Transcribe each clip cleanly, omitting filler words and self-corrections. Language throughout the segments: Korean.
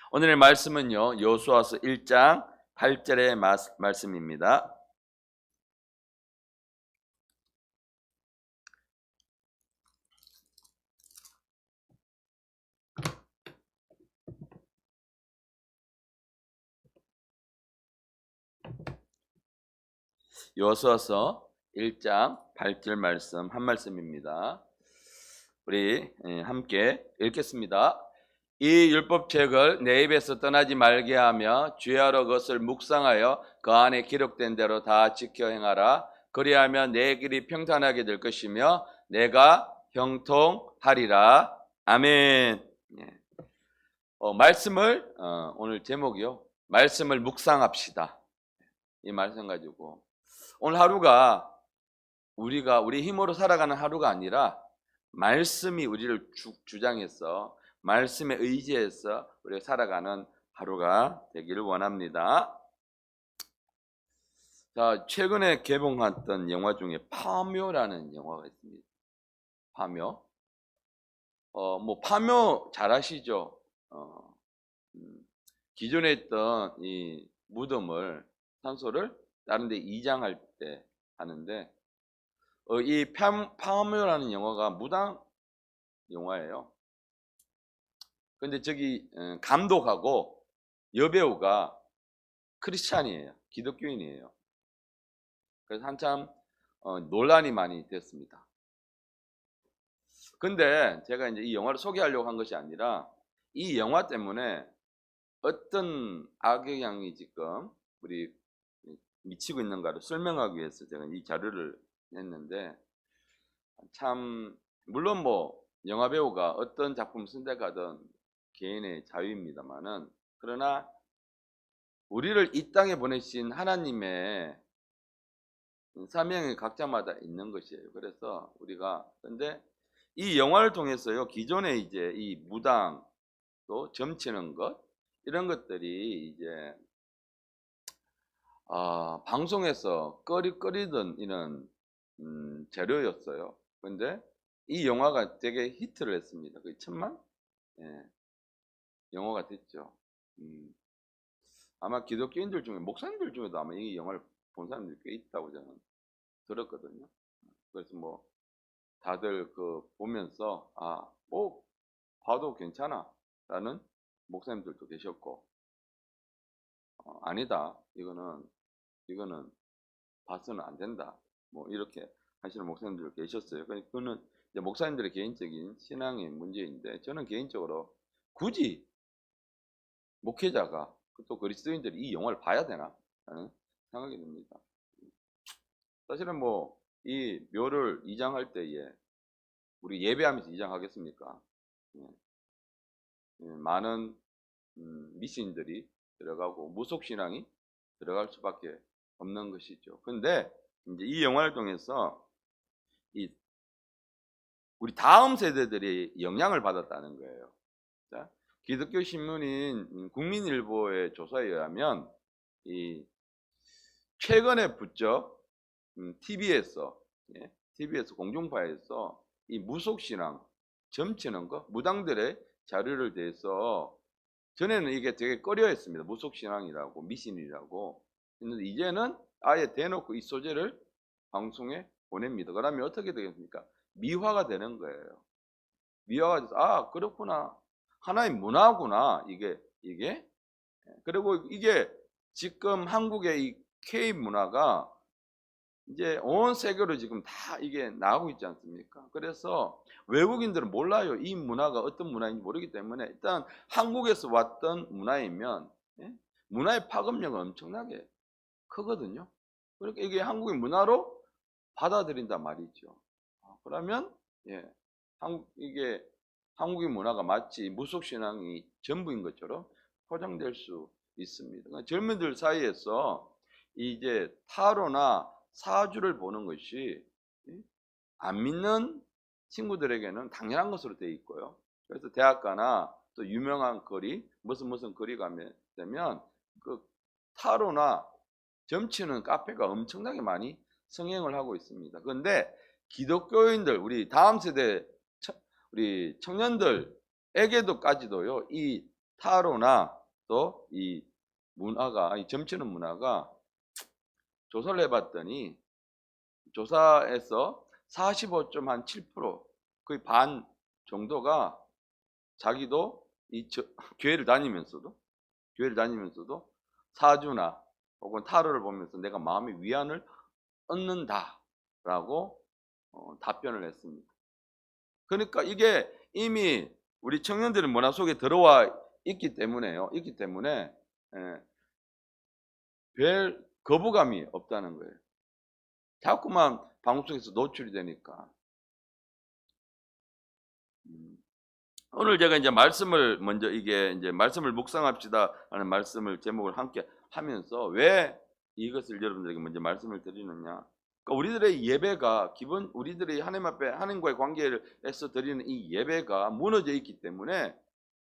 오늘의 말씀은요, 여호수아서 1장 8절의 말씀입니다. 여호수아서 1장 8절 말씀 한 말씀입니다. 우리 함께 읽겠습니다. 이 율법책을 내 입에서 떠나지 말게 하며 주야로 그것을 묵상하여 그 안에 기록된 대로 다 지켜 행하라. 그리하면 내 길이 평탄하게 될 것이며 내가 형통하리라. 아멘. 말씀을 오늘 제목이요. 말씀을 묵상합시다. 이 말씀 가지고 오늘 하루가 우리가 우리 힘으로 살아가는 하루가 아니라 말씀이 우리를 주장해서 말씀에 의지해서 우리가 살아가는 하루가 되기를 원합니다. 자, 최근에 개봉했던 영화 중에 파묘라는 영화가 있습니다. 파묘. 파묘 잘 아시죠? 기존에 있던 이 무덤을 산소를 다른 데 이장할 때 하는데 이 파묘라는 영화가 무당 영화예요. 근데 저기 감독하고 여배우가 크리스찬이에요. 기독교인이에요. 그래서 한참 논란이 많이 됐습니다. 근데 제가 이제 이 영화를 소개하려고 한 것이 아니라 이 영화 때문에 어떤 악영향이 지금 우리 미치고 있는가를 설명하기 위해서 제가 이 자료를 냈는데, 참 물론 영화 배우가 어떤 작품 선택하든 개인의 자유입니다만은, 그러나 우리를 이 땅에 보내신 하나님의 사명이 각자마다 있는 것이에요. 그래서 우리가 근데 이 영화를 통해서요, 기존에 이제 이 무당 또 점치는 것 이런 것들이 이제 방송에서 꺼리던 이런 재료였어요. 근데 이 영화가 되게 히트를 했습니다. 거의 1000만 영화가 됐죠. 아마 기독교인들 중에 목사님들 중에도 아마 이 영화를 본 사람들이 꽤 있다고 저는 들었거든요. 그래서 다들 보면서 봐도 괜찮아 라는 목사님들도 계셨고, 아니다, 이거는 봐서는 안 된다, 이렇게 하시는 목사님들 계셨어요. 그거는 이제 목사님들의 개인적인 신앙의 문제인데, 저는 개인적으로 굳이 목회자가 또 그리스도인들이 이 영화를 봐야 되나 하는 생각이 듭니다. 사실은 이 묘를 이장할 때에 우리 예배하면서 이장하겠습니까? 많은 미신들이 들어가고 무속신앙이 들어갈 수밖에 없는 것이죠. 근데 이제 이 영화를 통해서 우리 다음 세대들이 영향을 받았다는 거예요. 자, 기독교 신문인 국민일보의 조사에 의하면 최근에 부쩍 TV에서 공중파에서 이 무속신앙, 점치는 거, 무당들의 자료를 대해서 전에는 이게 되게 꺼려했습니다. 무속신앙이라고, 미신이라고. 근데 이제는 아예 대놓고 이 소재를 방송에 보냅니다. 그러면 어떻게 되겠습니까? 미화가 되는 거예요. 미화가 돼서 그렇구나, 하나의 문화구나 이게. 그리고 이게 지금 한국의 이 K 문화가 이제 온 세계로 지금 다 이게 나오고 있지 않습니까? 그래서 외국인들은 몰라요. 이 문화가 어떤 문화인지 모르기 때문에 일단 한국에서 왔던 문화이면 문화의 파급력은 엄청나게 크거든요. 그러니까 이게 한국의 문화로 받아들인단 말이죠. 그러면 이게 한국의 문화가 마치 무속신앙이 전부인 것처럼 포장될 수 있습니다. 그러니까 젊은들 사이에서 이제 타로나 사주를 보는 것이 안 믿는 친구들에게는 당연한 것으로 되어 있고요. 그래서 대학가나 또 유명한 거리, 무슨 거리 가면 되면 그 타로나 점치는 카페가 엄청나게 많이 성행을 하고 있습니다. 그런데 기독교인들, 우리 다음 세대 우리 청년들에게도까지도요, 이 타로나 또 이 문화가, 이 점치는 문화가 조사를 해봤더니 조사에서 45.7% 거의 반 정도가 자기도 교회를 다니면서도 사주나 혹은 타로를 보면서 내가 마음의 위안을 얻는다라고 답변을 했습니다. 그러니까 이게 이미 우리 청년들의 문화 속에 들어와 있기 때문에요. 별 거부감이 없다는 거예요. 자꾸만 방송에서 노출이 되니까. 오늘 제가 이제 말씀을 먼저 이제 말씀을 묵상합시다 하는 말씀을 제목을 함께 하면서 왜 이것을 여러분들에게 먼저 말씀을 드리느냐. 그러니까 우리들의 예배가 우리들이 하나님 앞에 하나님과의 관계에서 드리는 이 예배가 무너져 있기 때문에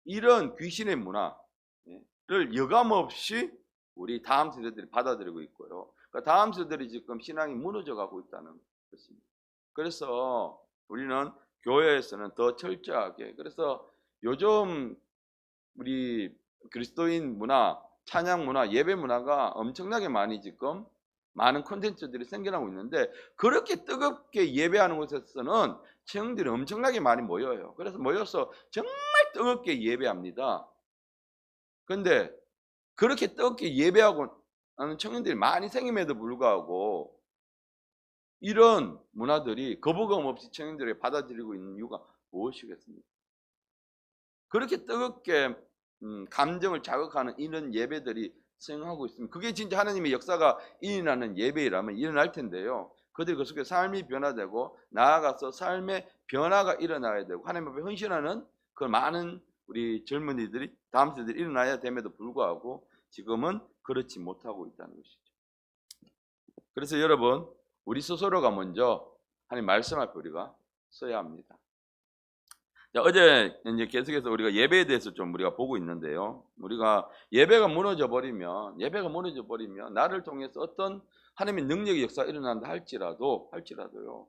이런 귀신의 문화를 여감없이 우리 다음 세대들이 받아들이고 있고요. 그러니까 다음 세대들이 지금 신앙이 무너져 가고 있다는 것입니다. 그래서 우리는 교회에서는 더 철저하게, 그래서 요즘 우리 그리스도인 문화, 찬양 문화, 예배 문화가 엄청나게 많이 지금 많은 콘텐츠들이 생겨나고 있는데, 그렇게 뜨겁게 예배하는 곳에서는 청년들이 엄청나게 많이 모여요. 그래서 모여서 정말 뜨겁게 예배합니다. 그런데 그렇게 뜨겁게 예배하고 하는 청년들이 많이 생김에도 불구하고 이런 문화들이 거부감 없이 청년들에게 받아들이고 있는 이유가 무엇이겠습니까? 그렇게 뜨겁게 감정을 자극하는 이런 예배들이 수행하고 있습니다. 그게 진짜 하나님의 역사가 일어나는 예배라면 일어날 텐데요. 그들이 그 속에 삶이 변화되고 나아가서 삶의 변화가 일어나야 되고 하나님 앞에 헌신하는 그 많은 우리 젊은이들이 다음 세대들이 일어나야 됨에도 불구하고 지금은 그렇지 못하고 있다는 것이죠. 그래서 여러분, 우리 스스로가 먼저 하나님 말씀 앞에 우리가 서야 합니다. 자, 어제 이제 계속해서 우리가 예배에 대해서 좀 우리가 보고 있는데요. 우리가 예배가 무너져 버리면 나를 통해서 어떤 하나님의 능력의 역사가 일어난다 할지라도요.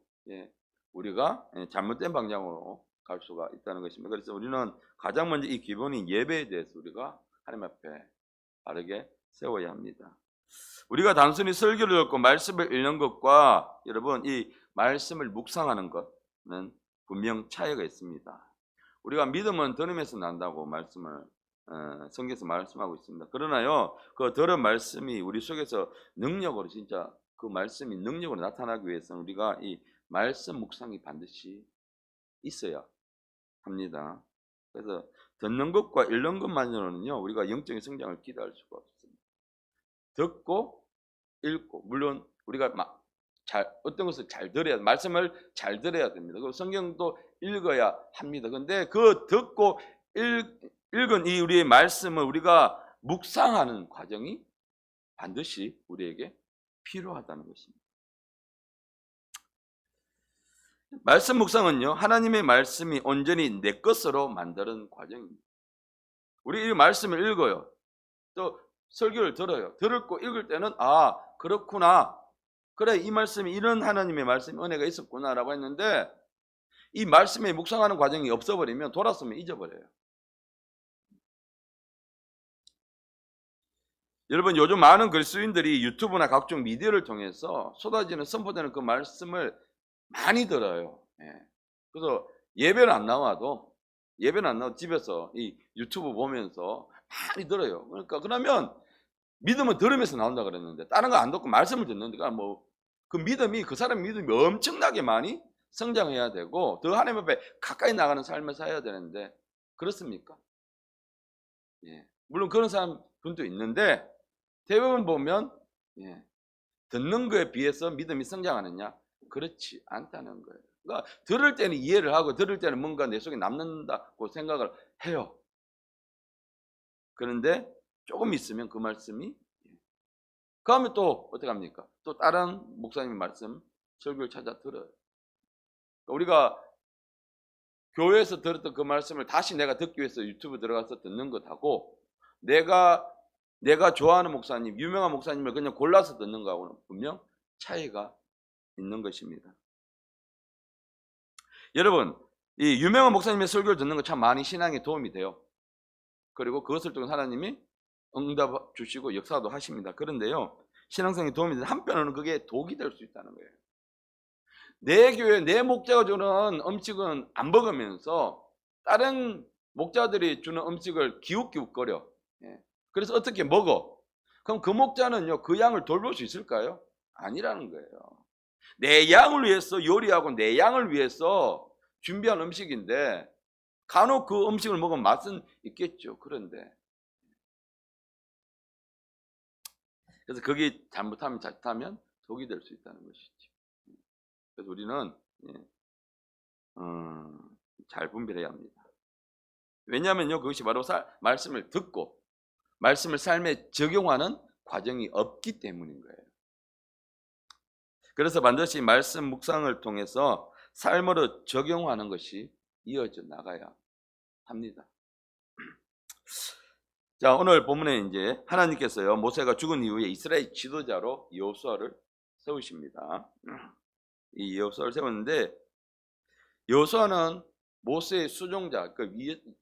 우리가 잘못된 방향으로 갈 수가 있다는 것입니다. 그래서 우리는 가장 먼저 이 기본인 예배에 대해서 우리가 하나님 앞에 바르게 세워야 합니다. 우리가 단순히 설교를 듣고 말씀을 읽는 것과 여러분 이 말씀을 묵상하는 것은 분명 차이가 있습니다. 우리가 믿음은 들음에서 난다고 성경에서 말씀하고 있습니다. 그러나요, 그 들은 말씀이 우리 속에서 능력으로 진짜 그 말씀이 능력으로 나타나기 위해서는 우리가 이 말씀 묵상이 반드시 있어야 합니다. 그래서 듣는 것과 읽는 것만으로는요, 우리가 영적인 성장을 기대할 수가 없습니다. 듣고 읽고, 물론 우리가 어떤 것을 말씀을 잘 들어야 됩니다. 그 성경도 읽어야 합니다. 근데 그 듣고 읽은 이 우리의 말씀을 우리가 묵상하는 과정이 반드시 우리에게 필요하다는 것입니다. 말씀 묵상은요, 하나님의 말씀이 온전히 내 것으로 만드는 과정입니다. 우리 이 말씀을 읽어요. 또 설교를 들어요. 듣고 읽을 때는 그렇구나. 그래, 이 말씀이 이런 하나님의 말씀 은혜가 있었구나라고 했는데 이 말씀에 묵상하는 과정이 없어버리면 돌았으면 잊어버려요. 여러분, 요즘 많은 그리스도인들이 유튜브나 각종 미디어를 통해서 선포되는 그 말씀을 많이 들어요. 그래서 예배는 안 나와도 집에서 이 유튜브 보면서 많이 들어요. 그러면 믿음은 들으면서 나온다 그랬는데 다른 거 안 듣고 말씀을 듣는데 그 사람 믿음이 엄청나게 많이 성장해야 되고 더 하나님 앞에 가까이 나가는 삶을 살아야 되는데 그렇습니까? 물론 그런 사람들도 있는데 대부분 보면 듣는 거에 비해서 믿음이 성장하느냐? 그렇지 않다는 거예요. 그러니까 들을 때는 이해를 하고 들을 때는 뭔가 내 속에 남는다고 생각을 해요. 그런데 조금 있으면 그 말씀이 그러면 또 어떻게 합니까? 또 다른 목사님의 말씀 설교를 찾아 들어요. 우리가 교회에서 들었던 그 말씀을 다시 내가 듣기 위해서 유튜브 들어가서 듣는 것하고 내가 좋아하는 목사님, 유명한 목사님을 그냥 골라서 듣는 거하고는 분명 차이가 있는 것입니다. 여러분, 이 유명한 목사님의 설교를 듣는 거 참 많이 신앙에 도움이 돼요. 그리고 그것을 통해 하나님이 응답 주시고 역사도 하십니다. 그런데요, 신앙생활에 도움이 되는 한편으로는 그게 독이 될 수 있다는 거예요. 내 교회, 내 목자가 주는 음식은 안 먹으면서 다른 목자들이 주는 음식을 기웃기웃거려. 예. 그래서 어떻게 먹어? 그럼 그 목자는요, 그 양을 돌볼 수 있을까요? 아니라는 거예요. 내 양을 위해서 요리하고 내 양을 위해서 준비한 음식인데 간혹 그 음식을 먹으면 맛은 있겠죠. 그런데 그래서 그게 잘못하면 자칫하면 독이 될 수 있다는 것이죠. 그래서 우리는 잘 분별해야 합니다. 왜냐하면요, 그것이 바로 말씀을 듣고 말씀을 삶에 적용하는 과정이 없기 때문인 거예요. 그래서 반드시 말씀 묵상을 통해서 삶으로 적용하는 것이 이어져 나가야 합니다. 자, 오늘 본문에 이제 하나님께서요, 모세가 죽은 이후에 이스라엘 지도자로 여호수아를 세우십니다. 이 여호수아를 세웠는데, 여호수아는 모세의 수종자,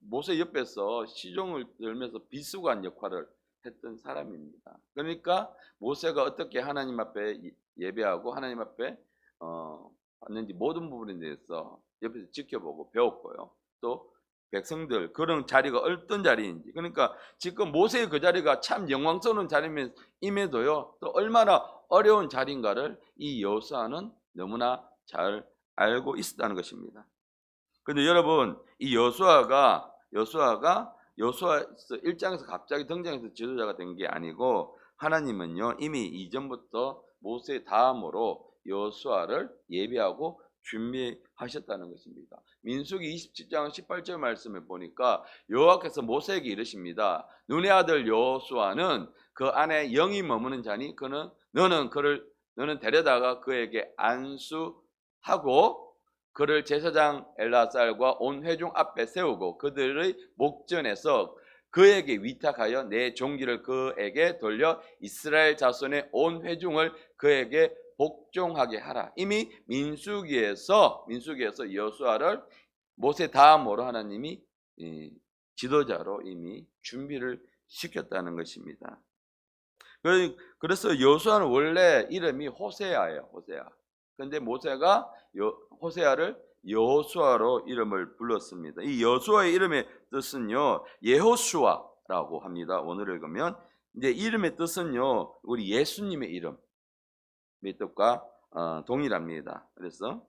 모세 옆에서 시종을 들면서 비수관 역할을 했던 사람입니다. 그러니까 모세가 어떻게 하나님 앞에 예배하고 하나님 앞에 받는지 모든 부분에 대해서 옆에서 지켜보고 배웠고요. 또 백성들 그런 자리가 어떤 자리인지, 그러니까 지금 모세의 그 자리가 참 영광스러운 자리임에도요, 또 얼마나 어려운 자리인가를 이 여호수아는 너무나 잘 알고 있었다는 것입니다. 근데 여러분, 이 여호수아가 1장에서 갑자기 등장해서 지도자가 된 게 아니고, 하나님은요 이미 이전부터 모세 다음으로 여호수아를 예비하고 준비하셨다는 것입니다. 민수기 27장 18절 말씀을 보니까 여호와께서 모세에게 이르십니다. 눈의 아들 여호수아는 그 안에 영이 머무는 자니 너는 데려다가 그에게 안수하고 그를 제사장 엘라살과 온 회중 앞에 세우고 그들의 목전에서 그에게 위탁하여 내 종기를 그에게 돌려 이스라엘 자손의 온 회중을 그에게 복종하게 하라. 이미 민수기에서 여호수아를 모세 다음으로 하나님이 지도자로 이미 준비를 시켰다는 것입니다. 그래서 여호수아는 원래 이름이 호세아예요. 호세아. 그런데 모세가 호세아를 여호수아로 이름을 불렀습니다. 이 여호수아의 이름의 뜻은요, 예호수아라고 합니다. 오늘 읽으면 이제 이름의 뜻은요, 우리 예수님의 이름의 뜻과 동일합니다. 그래서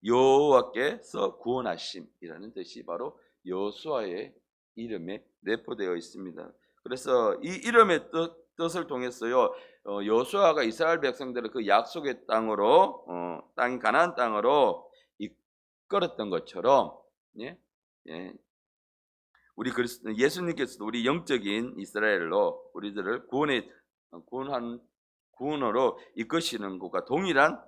여호와께서 구원하심이라는 뜻이 바로 여호수아의 이름에 내포되어 있습니다. 그래서 이 이름의 뜻을 통해서요, 여호수아가 이스라엘 백성들을 그 약속의 땅으로 땅이 가나안 땅으로 이끌었던 것처럼, 우리 예수님께서도 우리 영적인 이스라엘로 우리들을 구원으로 이끄시는 것과 동일한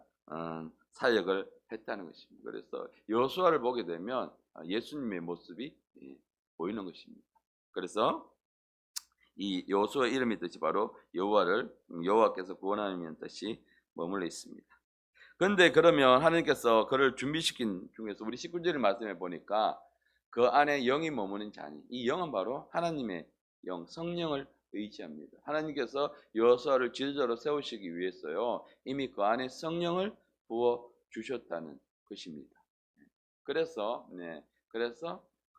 사역을 했다는 것입니다. 그래서 여호수아를 보게 되면 예수님의 모습이 보이는 것입니다. 그래서 이 여호수아 이름의 뜻이 바로 여호와께서 구원하는 뜻이 머물러 있습니다. 그런데 그러면 하나님께서 그를 준비시킨 중에서 우리 19절 말씀해 보니까 그 안에 영이 머무는 자니, 이 영은 바로 하나님의 영, 성령을 의지합니다. 하나님께서 여호수아를 지도자로 세우시기 위해서요, 이미 그 안에 성령을 부어 주셨다는 것입니다. 그래서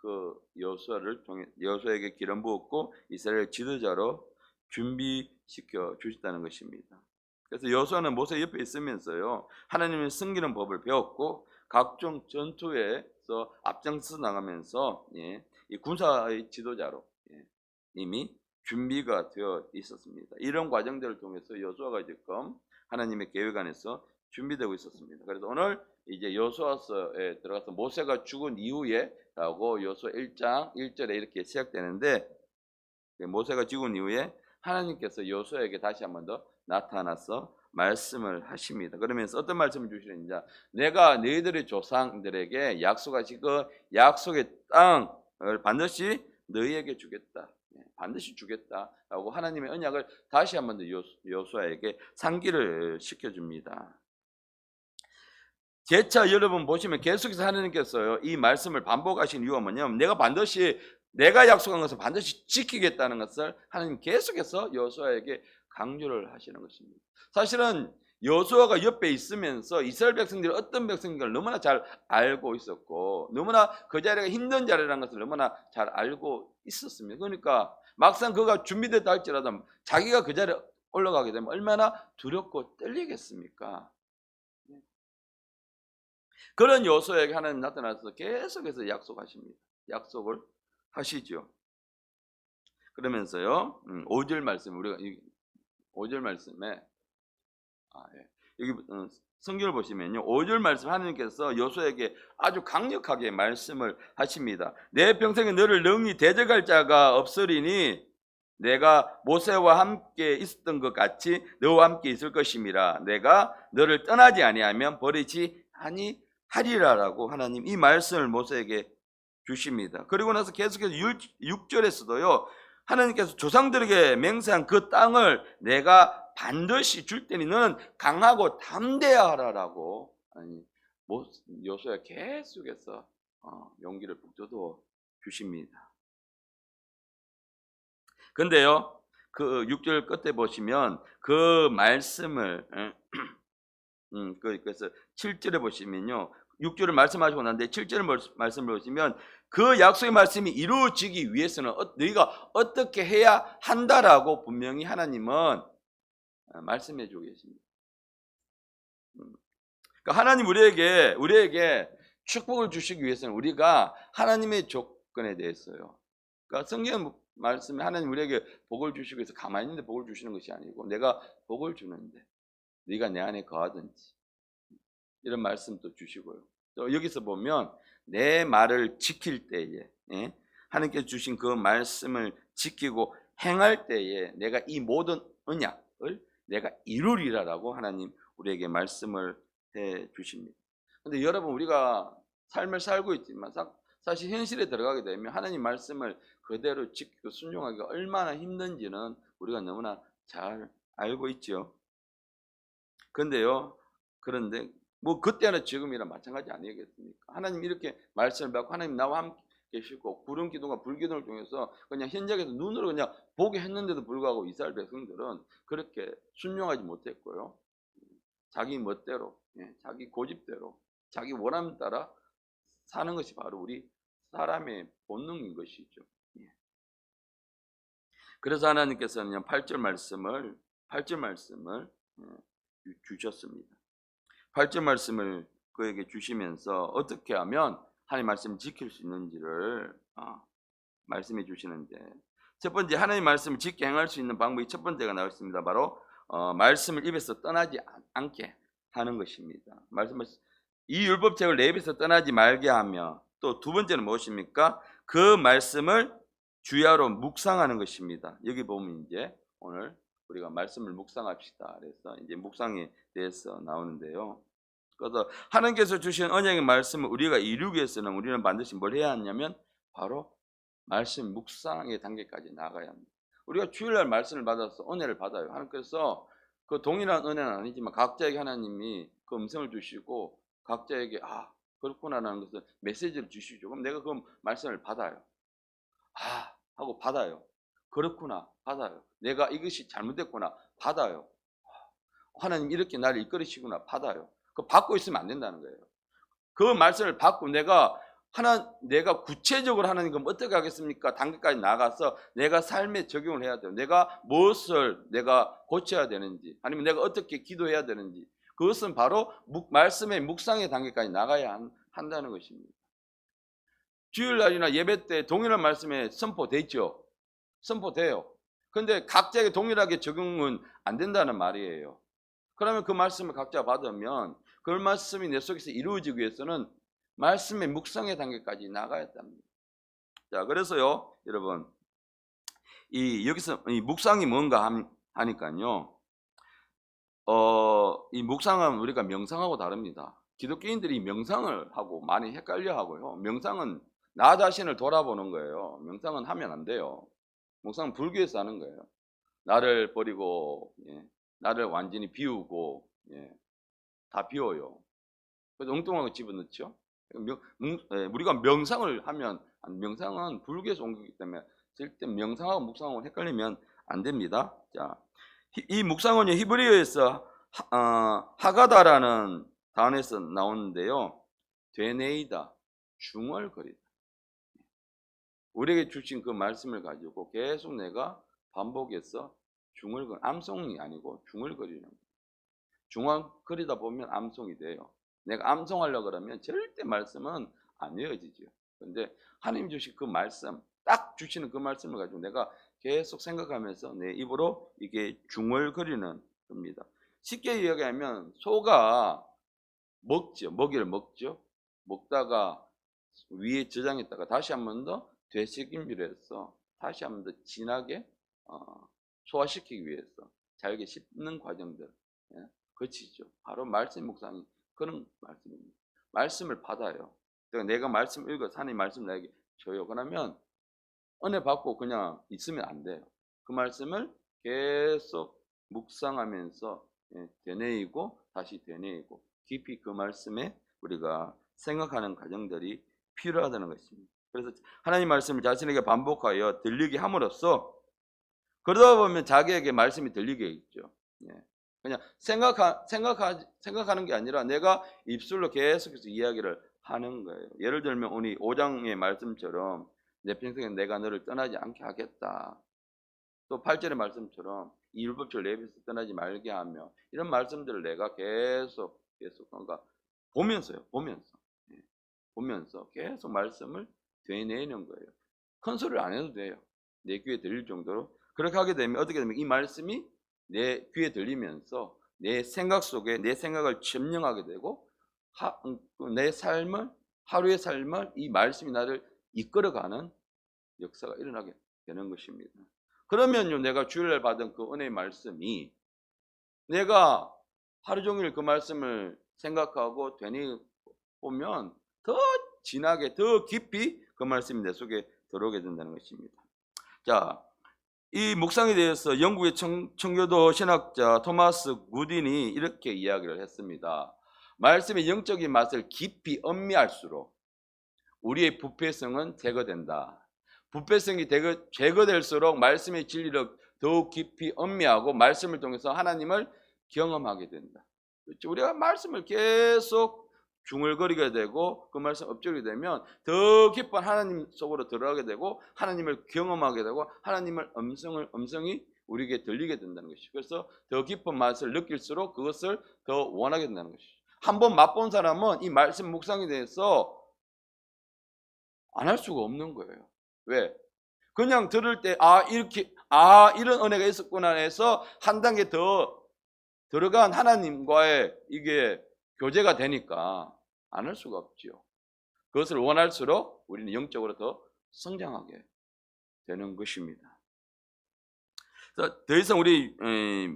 그 여호수아에게 기름 부었고 이스라엘 지도자로 준비시켜 주셨다는 것입니다. 그래서 여호수아는 모세 옆에 있으면서요, 하나님의 섬기는 법을 배웠고 각종 전투에서 앞장서 나가면서 이 군사의 지도자로 이미 준비가 되어 있었습니다. 이런 과정들을 통해서 여호수아가 지금 하나님의 계획 안에서 준비되고 있었습니다. 그래서 오늘 이제 여호수아서에 들어가서 모세가 죽은 이후에라고 여호수아 1장 1절에 이렇게 시작되는데, 모세가 죽은 이후에 하나님께서 여호수아에게 다시 한 번 더 나타나서 말씀을 하십니다. 그러면서 어떤 말씀을 주시는지, 내가 너희들의 조상들에게 약속하신 그 약속의 땅을 반드시 너희에게 주겠다. 반드시 주겠다라고 하나님의 언약을 다시 한 번 더 여호수아에게 상기를 시켜줍니다. 재차 여러분 보시면 계속해서 하나님께서요, 이 말씀을 반복하신 이유가 뭐냐면 내가 반드시 내가 약속한 것을 반드시 지키겠다는 것을 하나님 계속해서 여호수아에게 강조를 하시는 것입니다. 사실은 여호수아가 옆에 있으면서 이스라엘 백성들이 어떤 백성인가를 너무나 잘 알고 있었고 너무나 그 자리가 힘든 자리라는 것을 너무나 잘 알고 있었습니다. 그러니까 막상 그가 준비됐다 할지라도 자기가 그 자리에 올라가게 되면 얼마나 두렵고 떨리겠습니까? 그런 여호수아에게 하나님 나타나서 계속해서 약속하십니다. 약속을 하시죠. 그러면서요, 5절 말씀, 우리가 5절 말씀에, 여기 성경을 보시면요, 5절 말씀 하나님께서 여호수아에게 아주 강력하게 말씀을 하십니다. 내 평생에 너를 능히 대적할 자가 없으리니 내가 모세와 함께 있었던 것 같이 너와 함께 있을 것임이라. 내가 너를 떠나지 아니하면 버리지 아니하리라라고 하나님 이 말씀을 모세에게 주십니다. 그리고 나서 계속해서 6절에서도요. 하나님께서 조상들에게 맹세한 그 땅을 내가 반드시 줄 테니 너는 강하고 담대하라라고 여호수아 계속해서 용기를 북돋워 주십니다. 근데요, 그 6절 끝에 보시면 그 말씀을 그래서 7절에 보시면요. 6절을 말씀하시고 난데 7절 말씀을 보시면 그 약속의 말씀이 이루어지기 위해서는 너희가 어떻게 해야 한다라고 분명히 하나님은 말씀해 주고 계십니다. 그러니까 하나님 우리에게 축복을 주시기 위해서는 우리가 하나님의 조건에 대해서요. 그러니까 성경 말씀에 하나님 우리에게 복을 주시기 위해서 가만히 있는데 복을 주시는 것이 아니고 내가 복을 주는데 네가 내 안에 거하든지 이런 말씀도 주시고요. 또 여기서 보면 내 말을 지킬 때에 하나님께서 주신 그 말씀을 지키고 행할 때에 내가 이 모든 언약을 내가 이루리라라고 하나님 우리에게 말씀을 해 주십니다. 그런데 여러분 우리가 삶을 살고 있지만 사실 현실에 들어가게 되면 하나님 말씀을 그대로 지키고 순종하기가 얼마나 힘든지는 우리가 너무나 잘 알고 있죠. 그런데 뭐 그때나 지금이나 마찬가지 아니겠습니까? 하나님 이렇게 말씀을 받고 하나님 나와 함께 계시고 구름 기둥과 불 기둥을 통해서 그냥 현장에서 눈으로 그냥 보게 했는데도 불구하고 이스라엘 백성들은 그렇게 순종하지 못했고요. 자기 멋대로, 자기 고집대로, 자기 원함 따라 사는 것이 바로 우리 사람의 본능인 것이죠. 그래서 하나님께서는 8절 말씀을 주셨습니다. 8절 말씀을 그에게 주시면서 어떻게 하면 하나님 말씀을 지킬 수 있는지를 말씀해 주시는데 첫 번째 하나님 말씀을 지켜 행할 수 있는 방법이 첫 번째가 나와 있습니다. 바로 말씀을 입에서 떠나지 않게 하는 것입니다. 이 율법책을 내 입에서 떠나지 말게 하며 또 두 번째는 무엇입니까? 그 말씀을 주야로 묵상하는 것입니다. 여기 보면 이제 오늘 우리가 말씀을 묵상합시다. 그래서 이제 묵상에 대해서 나오는데요. 그래서 하나님께서 주신 언약의 말씀을 우리가 이루기 위해서는 우리는 반드시 뭘 해야 하냐면 바로 말씀 묵상의 단계까지 나가야 합니다. 우리가 주일날 말씀을 받아서 은혜를 받아요. 하나님께서 그 동일한 은혜는 아니지만 각자에게 하나님이 그 음성을 주시고 각자에게 그렇구나라는 것을 메시지를 주시죠. 그럼 내가 그 말씀을 받아요. 하고 받아요. 그렇구나 받아요. 내가 이것이 잘못됐구나 받아요. 하나님 이렇게 나를 이끌으시구나 받아요. 그 받고 있으면 안 된다는 거예요. 그 말씀을 받고 내가 구체적으로 하나님 그럼 어떻게 하겠습니까? 단계까지 나가서 내가 삶에 적용을 해야 돼요. 내가 무엇을 내가 고쳐야 되는지 아니면 내가 어떻게 기도해야 되는지 그것은 바로 말씀의 묵상의 단계까지 나가야 한다는 것입니다. 주일날이나 예배 때 동일한 말씀에 선포되죠. 선포돼요. 그런데 각자에게 동일하게 적용은 안 된다는 말이에요. 그러면 그 말씀을 각자 받으면 그 말씀이 내 속에서 이루어지기 위해서는 말씀의 묵상의 단계까지 나가야 합니다. 자, 그래서요, 여러분, 여기서 이 묵상이 뭔가 하니까요, 이 묵상은 우리가 명상하고 다릅니다. 기독교인들이 명상을 하고 많이 헷갈려 하고요. 명상은 나 자신을 돌아보는 거예요. 명상은 하면 안 돼요. 명상은 불교에서 하는 거예요. 나를 버리고, 나를 완전히 비우고, 다 비워요. 그래서 엉뚱한 거 집어넣죠. 우리가 명상을 하면, 명상은 불교에서 온 거기 때문에 절대 명상하고 묵상하고 헷갈리면 안 됩니다. 자, 이 묵상은요 히브리어에서 하가다라는 단어에서 나오는데요, 되뇌이다, 중얼거리다. 우리에게 주신 그 말씀을 가지고 계속 내가 반복해서 암송이 아니고 중얼거리는 거예요. 중얼거리다 보면 암송이 돼요. 내가 암송하려고 그러면 절대 말씀은 안 외워지죠. 그런데 하나님 주신 그 말씀, 딱 주시는 그 말씀을 가지고 내가 계속 생각하면서 내 입으로 이게 중얼거리는 겁니다. 쉽게 이야기하면 소가 먹이를 먹죠. 먹다가 위에 저장했다가 다시 한 번 더 되새김질을 해서 다시 한 번 더 진하게 소화시키기 위해서 잘게 씹는 과정들 거치죠. 바로 말씀 묵상이 그런 말씀입니다. 말씀을 받아요. 내가 말씀 읽어 하나님 말씀 나에게 줘요. 그러면 은혜 받고 그냥 있으면 안 돼요. 그 말씀을 계속 묵상하면서 되뇌이고 다시 되뇌이고 깊이 그 말씀에 우리가 생각하는 과정들이 필요하다는 것입니다. 그래서 하나님 말씀을 자신에게 반복하여 들리게 함으로써 그러다 보면 자기에게 말씀이 들리게 있죠. 그냥 생각하는 게 아니라 내가 입술로 계속해서 이야기를 하는 거예요. 예를 들면 우리 5장의 말씀처럼 내 평생에 내가 너를 떠나지 않게 하겠다. 또 8절의 말씀처럼 이 율법절 내에서 떠나지 말게 하며, 이런 말씀들을 내가 계속 그러니까 보면서 계속 말씀을 되뇌는 거예요. 큰 소리를 안 해도 돼요. 내 귀에 들릴 정도로. 그렇게 하게 되면 어떻게 되면 이 말씀이 내 귀에 들리면서 내 생각 속에 내 생각을 점령하게 되고 내 삶을, 하루의 삶을 이 말씀이 나를 이끌어가는 역사가 일어나게 되는 것입니다. 그러면요, 내가 주일날 받은 그 은혜의 말씀이 내가 하루 종일 그 말씀을 생각하고 되뇌보면 더 진하게 더 깊이 그 말씀이 내 속에 들어오게 된다는 것입니다. 자, 이 묵상에 대해서 영국의 청교도 신학자 토마스 구딘이 이렇게 이야기를 했습니다. 말씀의 영적인 맛을 깊이 음미할수록 우리의 부패성은 제거된다. 부패성이 제거될수록 말씀의 진리를 더욱 깊이 음미하고 말씀을 통해서 하나님을 경험하게 된다. 그렇죠? 우리가 말씀을 계속 중얼거리게 되고 그 말씀 엎드리게 되면 더 깊은 하나님 속으로 들어가게 되고 하나님을 경험하게 되고 하나님의 음성이 우리에게 들리게 된다는 것이죠. 그래서 더 깊은 맛을 느낄수록 그것을 더 원하게 된다는 것이죠. 한번 맛본 사람은 이 말씀 묵상에 대해서 안 할 수가 없는 거예요. 왜? 그냥 들을 때 이런 은혜가 있었구나 해서 한 단계 더 들어간 하나님과의 이게 교제가 되니까 안 할 수가 없죠. 그것을 원할수록 우리는 영적으로 더 성장하게 되는 것입니다. 더 이상 우리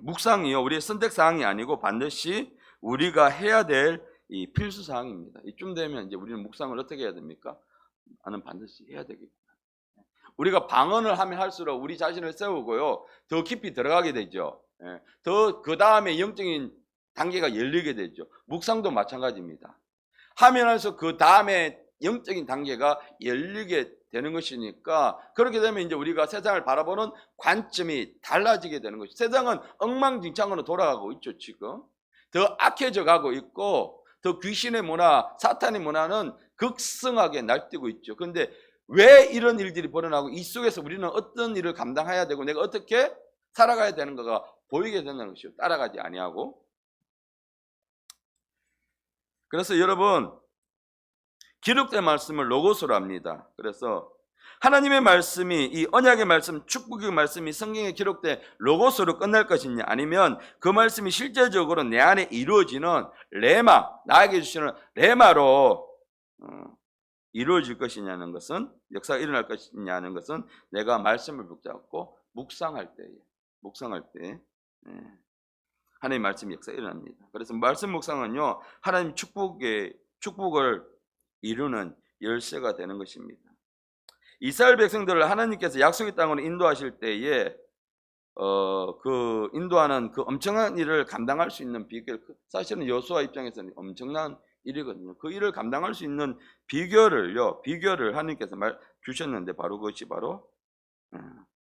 묵상이요, 우리의 선택사항이 아니고 반드시 우리가 해야 될 이 필수사항입니다. 이쯤 되면 이제 우리는 묵상을 어떻게 해야 됩니까? 나는 반드시 해야 되겠구나. 우리가 방언을 하면 할수록 우리 자신을 세우고요, 더 깊이 들어가게 되죠. 더 그 다음에 영적인 단계가 열리게 되죠. 묵상도 마찬가지입니다. 하면 할수록 그 다음에 영적인 단계가 열리게 되는 것이니까, 그렇게 되면 이제 우리가 세상을 바라보는 관점이 달라지게 되는 것이죠. 세상은 엉망진창으로 돌아가고 있죠. 지금 더 악해져 가고 있고, 더 귀신의 문화, 사탄의 문화는 극성하게 날뛰고 있죠. 그런데 왜 이런 일들이 벌어나고 이 속에서 우리는 어떤 일을 감당해야 되고 내가 어떻게 살아가야 되는가가 보이게 된다는 것이죠. 따라가지 아니하고. 그래서 여러분, 기록된 말씀을 로고스로 합니다. 그래서 하나님의 말씀이, 이 언약의 말씀, 축복의 말씀이 성경에 기록된 로고스로 끝날 것이냐, 아니면 그 말씀이 실제적으로 내 안에 이루어지는 레마, 나에게 주시는 레마로 이루어질 것이냐는 것은, 역사가 일어날 것이냐는 것은 내가 말씀을 붙잡고 묵상할 때 하나님의 말씀이 역사가 일어납니다. 그래서 말씀 묵상은요, 하나님 축복을 이루는 열쇠가 되는 것입니다. 이스라엘 백성들을 하나님께서 약속의 땅으로 인도하실 때에 그 인도하는 그 엄청난 일을 감당할 수 있는 비결, 사실은 여호수아 입장에서는 엄청난 일이거든요. 그 일을 감당할 수 있는 비결을 하나님께서 주셨는데 바로 그것이 바로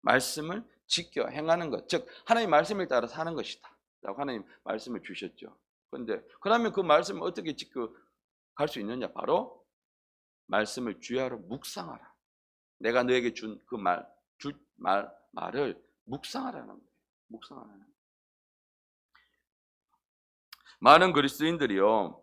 말씀을 지켜 행하는 것, 즉 하나님 말씀을 따라 사는 것이다 라고 하나님 말씀을 주셨죠. 그런데 그러면 그 말씀을 어떻게 지켜 갈 수 있느냐? 바로 말씀을 주야로 묵상하라. 내가 너에게 준 그 말을 묵상하라는 거예요. 묵상하라는 거예요. 많은 그리스도인들이요,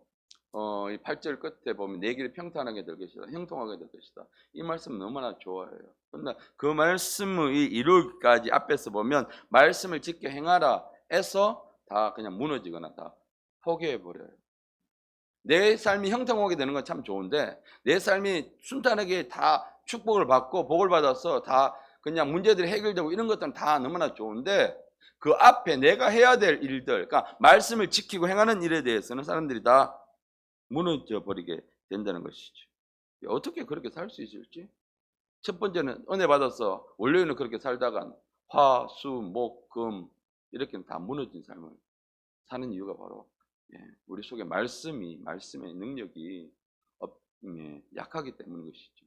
이 8절 끝에 보면 내 길이 평탄하게 될 것이다, 형통하게 될 것이다. 이 말씀 너무나 좋아해요. 그런데 그 말씀의 이루기까지 앞에서 보면 말씀을 지켜 행하라 해서 다 그냥 무너지거나 다 포기해 버려요. 내 삶이 형통하게 되는 건 참 좋은데 내 삶이 순탄하게 다 축복을 받고 복을 받아서 다 그냥 문제들이 해결되고 이런 것들은 다 너무나 좋은데 그 앞에 내가 해야 될 일들, 그러니까 말씀을 지키고 행하는 일에 대해서는 사람들이 다 무너져 버리게 된다는 것이죠. 어떻게 그렇게 살 수 있을지? 첫 번째는 은혜 받아서 원래는 그렇게 살다가 화, 수, 목, 금 이렇게 다 무너진 삶을 사는 이유가 바로 우리 속에 말씀의 능력이 약하기 때문인 것이죠.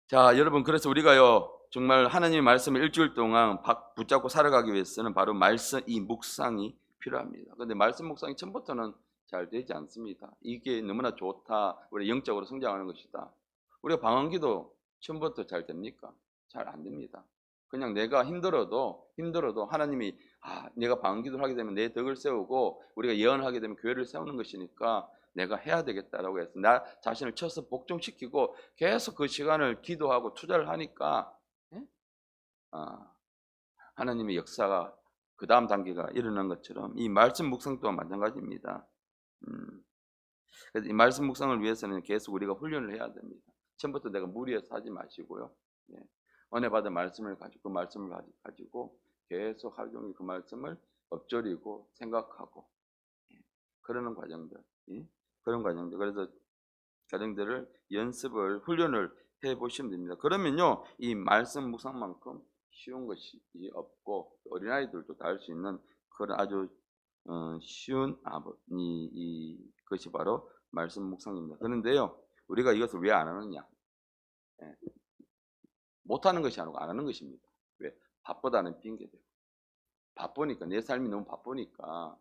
자, 여러분, 그래서 우리가요 정말 하나님의 말씀을 일주일 동안 붙잡고 살아가기 위해서는 바로 이 묵상이 필요합니다. 그런데 말씀 묵상이 처음부터는 잘 되지 않습니다. 이게 너무나 좋다, 우리 영적으로 성장하는 것이다. 우리가 방언기도 처음부터 잘 됩니까? 잘 안 됩니다. 그냥 내가 힘들어도 하나님이 내가 방언기도를 하게 되면 내 덕을 세우고 우리가 예언을 하게 되면 교회를 세우는 것이니까 내가 해야 되겠다라고 해서 나 자신을 쳐서 복종시키고 계속 그 시간을 기도하고 투자를 하니까 하나님의 역사가 그 다음 단계가 일어난 것처럼 이 말씀 묵상 또한 마찬가지입니다. 그래서 이 말씀 묵상을 위해서는 계속 우리가 훈련을 해야 됩니다. 처음부터 내가 무리해서 하지 마시고요. 은혜 받은 말씀을 가지고 그 말씀을 가지고 계속 하루 종일 그 말씀을 엎조리고 생각하고 그러는 과정들, 그래서 과정들을 연습을 훈련을 해 보시면 됩니다. 그러면요 이 말씀 묵상만큼 쉬운 것이 없고 어린아이들도 다 할 수 있는 그런 아주 쉬운 것이 바로 말씀 묵상입니다. 그런데요 우리가 이것을 왜 안 하느냐? 못하는 것이 아니고 안 하는 것입니다. 왜? 바쁘다는 핑계대고. 바쁘니까, 내 삶이 너무 바쁘니까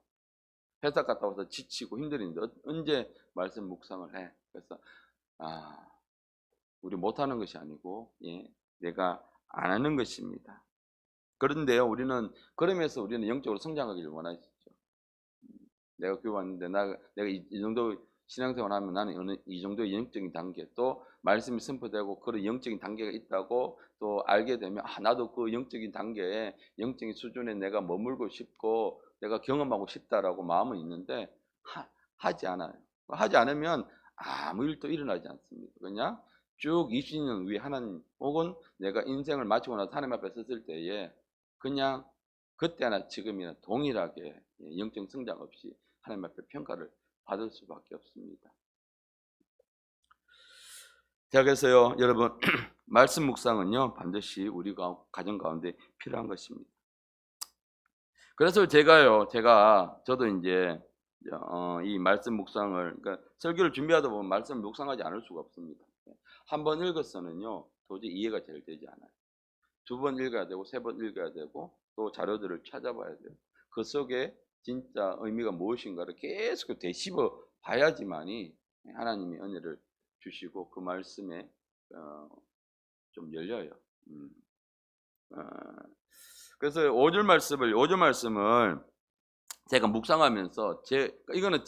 회사 갔다 와서 지치고 힘들는데 언제 말씀 묵상을 해? 그래서 우리 못하는 것이 아니고 내가 안 하는 것입니다. 그런데요 그러면서 우리는 영적으로 성장하기를 원하시죠. 내가 교회 왔는데 내가 이 정도 신앙생활 하면 나는 이 정도의 영적인 단계, 또 말씀이 선포되고 그런 영적인 단계가 있다고 또 알게 되면 나도 그 영적인 단계에 영적인 수준에 내가 머물고 싶고 내가 경험하고 싶다라고 마음은 있는데 하지 않아요. 하지 않으면 아무 일도 일어나지 않습니다. 그냥 쭉 20년 위에 하나님 혹은 내가 인생을 마치고 나서 하나님 앞에 섰을 때에 그냥 그때나 지금이나 동일하게 영적 성장 없이 하나님 앞에 평가를 받을 수밖에 없습니다. 자, 그래서요 여러분 말씀 묵상은요 반드시 우리가 가정 가운데 필요한 것입니다. 그래서 저도 이제 이 말씀 묵상을, 그러니까 설교를 준비하다 보면 말씀을 묵상하지 않을 수가 없습니다. 한 번 읽었으면요 도저히 이해가 잘 되지 않아요. 두 번 읽어야 되고 세 번 읽어야 되고 또 자료들을 찾아봐야 돼요. 그 속에 진짜 의미가 무엇인가를 계속 되씹어 봐야지만이 하나님이 은혜를 주시고 그 말씀에 좀 열려요. 그래서 5절 말씀을 제가 묵상하면서 이거는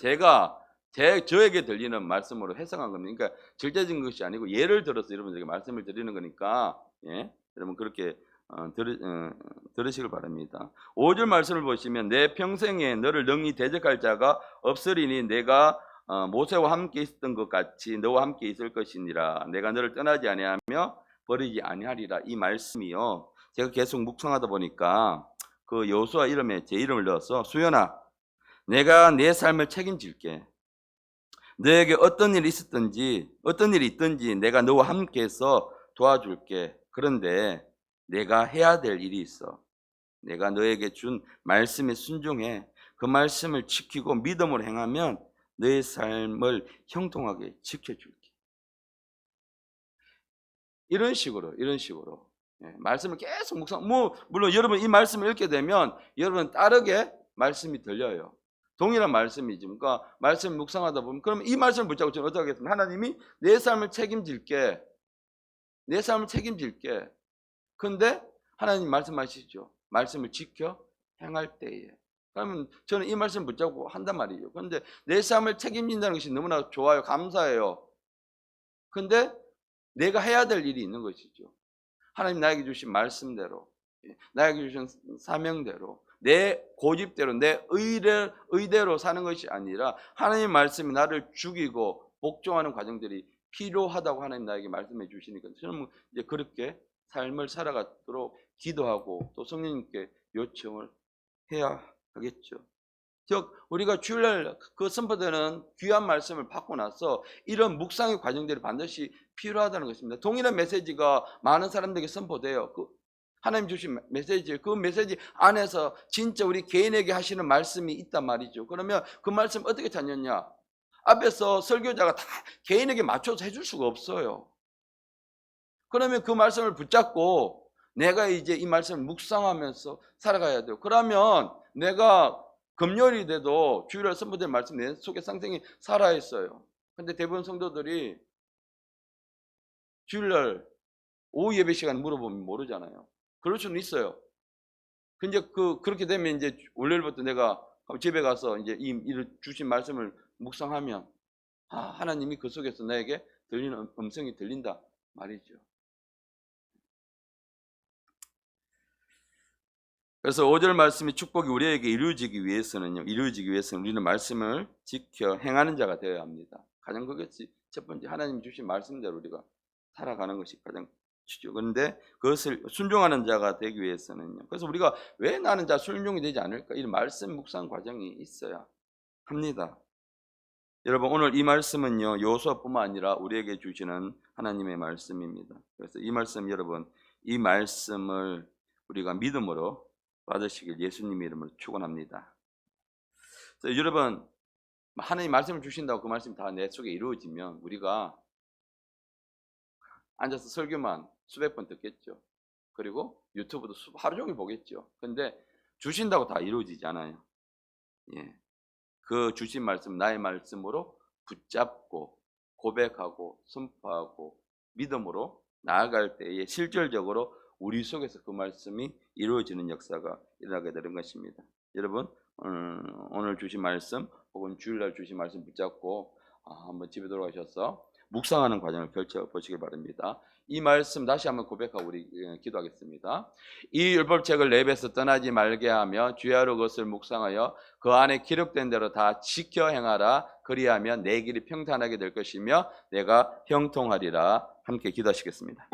저에게 들리는 말씀으로 해석한 겁니다. 그러니까 절대적인 것이 아니고 예를 들어서 여러분들에게 말씀을 드리는 거니까 여러분 그렇게 들으시길 바랍니다. 5절 말씀을 보시면 내 평생에 너를 능히 대적할 자가 없으리니 내가 모세와 함께 있었던 것 같이 너와 함께 있을 것이니라. 내가 너를 떠나지 아니하며 버리지 아니하리라. 이 말씀이요 제가 계속 묵상하다 보니까 그 여호수아 이름에 제 이름을 넣어서 수연아 내가 내 삶을 책임질게. 너에게 어떤 일이 있든지 내가 너와 함께해서 도와줄게. 그런데 내가 해야 될 일이 있어. 내가 너에게 준 말씀에 순종해. 그 말씀을 지키고 믿음으로 행하면 너의 삶을 형통하게 지켜줄게. 이런 식으로 말씀을 계속 묵상. 물론 여러분 이 말씀을 읽게 되면 여러분 다르게 말씀이 들려요. 동일한 말씀이지. 그러니까 말씀 묵상하다 보면 그럼 이 말씀을 붙잡고 저는 어떻게 하겠습니까? 하나님이 내 삶을 책임질게. 내 삶을 책임질게. 근데 하나님 말씀하시죠. 말씀을 지켜 행할 때에. 그러면 저는 이 말씀 붙잡고 한단 말이에요. 그런데 내 삶을 책임진다는 것이 너무나 좋아요. 감사해요. 근데 내가 해야 될 일이 있는 것이죠. 하나님 나에게 주신 말씀대로, 나에게 주신 사명대로, 내 고집대로, 내 의대로 사는 것이 아니라 하나님 말씀이 나를 죽이고 복종하는 과정들이 필요하다고 하나님 나에게 말씀해 주시니까 저는 이제 그렇게 삶을 살아가도록 기도하고 또 성령님께 요청을 해야 하겠죠. 즉 우리가 주일날 그 선포되는 귀한 말씀을 받고 나서 이런 묵상의 과정들이 반드시 필요하다는 것입니다. 동일한 메시지가 많은 사람들에게 선포돼요. 하나님 주신 메시지, 그 메시지 안에서 진짜 우리 개인에게 하시는 말씀이 있단 말이죠. 그러면 그 말씀 어떻게 찾느냐? 앞에서 설교자가 다 개인에게 맞춰서 해줄 수가 없어요. 그러면 그 말씀을 붙잡고 내가 이제 이 말씀을 묵상하면서 살아가야 돼요. 그러면 내가 금요일이 돼도 주일날 선포된 말씀 내 속에 상생이 살아있어요. 근데 대부분 성도들이 주일날 오후 예배 시간 물어보면 모르잖아요. 그럴 수는 있어요. 근데 그렇게 되면 이제 월요일부터 내가 집에 가서 이제 이 주신 말씀을 묵상하면 하나님이 그 속에서 나에게 들리는 음성이 들린다 말이죠. 그래서 5절 말씀이 축복이 우리에게 이루어지기 위해서는 우리는 말씀을 지켜 행하는 자가 되어야 합니다. 가장 그것이 첫 번째, 하나님 주신 말씀대로 우리가 살아가는 것이 가장 주죠. 그런데 그것을 순종하는 자가 되기 위해서는요. 그래서 우리가 왜 나는 자 순종이 되지 않을까? 이 말씀 묵상 과정이 있어야 합니다. 여러분 오늘 이 말씀은요 여호수아뿐만 아니라 우리에게 주시는 하나님의 말씀입니다. 그래서 이 말씀 여러분 이 말씀을 우리가 믿음으로 받으시길 예수님의 이름으로 축원합니다. 여러분 하나님 말씀을 주신다고 그 말씀이 다 내 속에 이루어지면 우리가 앉아서 설교만 수백 번 듣겠죠. 그리고 유튜브도 하루 종일 보겠죠. 근데 주신다고 다 이루어지지 않아요. 예. 그 주신 말씀 나의 말씀으로 붙잡고 고백하고 선포하고 믿음으로 나아갈 때에 실질적으로 우리 속에서 그 말씀이 이루어지는 역사가 일어나게 되는 것입니다. 여러분 오늘 주신 말씀 혹은 주일날 주신 말씀 붙잡고 한번 집에 돌아가셔서 묵상하는 과정을 펼쳐보시길 바랍니다. 이 말씀 다시 한번 고백하고 우리 기도하겠습니다. 이 율법책을 내 입에서 떠나지 말게 하며 주야로 그것을 묵상하여 그 안에 기록된 대로 다 지켜 행하라. 그리하면 내 길이 평탄하게 될 것이며 내가 형통하리라. 함께 기도하시겠습니다.